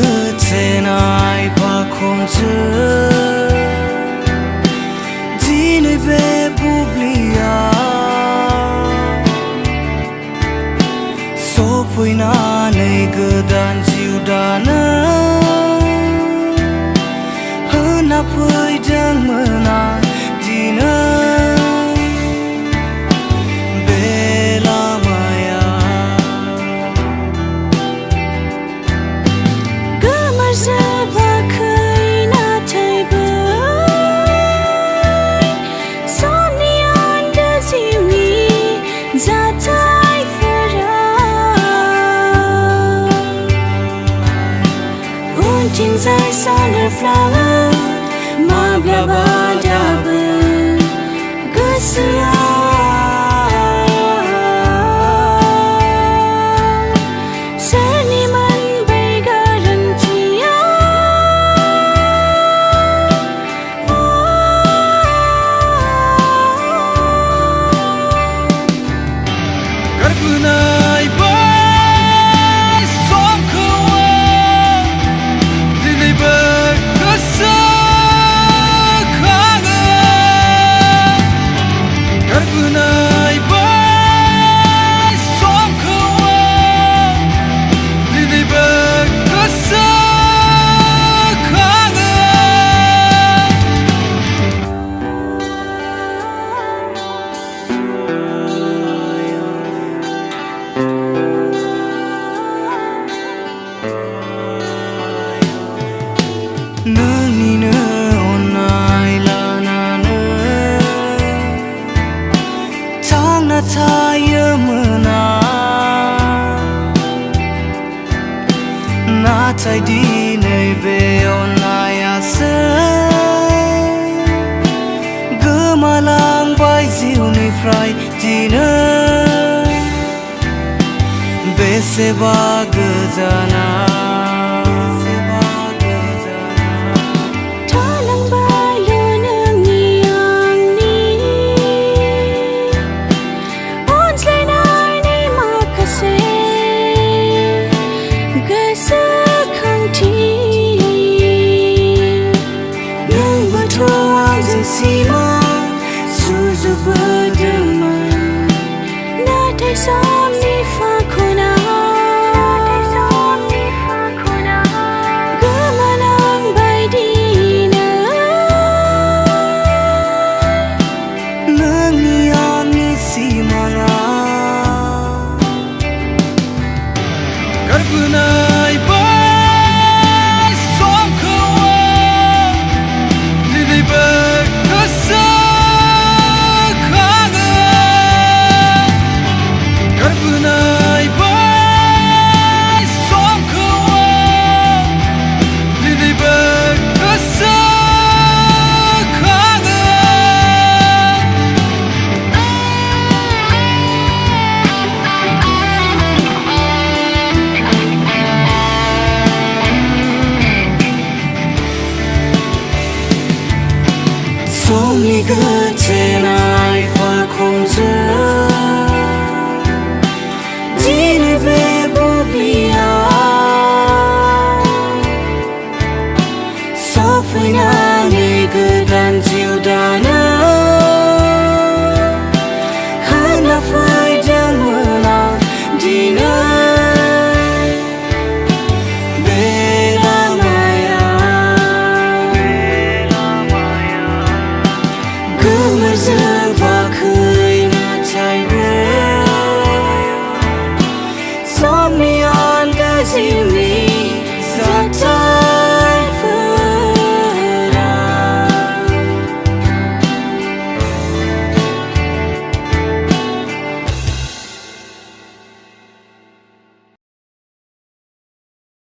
gotenai pakhomche dine be bublia sopoina nei godan jiudana hana phoidang mona dina Chính giải son flower mà bla ba double good sani man bay garantia karpunai bai som khawa dinai ber kasa khaga karpunai bai som khawa dinai ber kasa khaga nangina onai lanana tangna thaya mona nathai di nei be onai asa gemalang bai ziu nei frai dina beseba gejana Sima suzu berdeman natai somni fakuna gemalang baidina nangiani simanga karpunai bai som khawa dinai ber kasa khaga karpunai bai som khawa dinai ber kasa khaga somni gotenai pakhomche dine be bublia sopoina nei godan jiudana hana phoidang mona dina Somni on the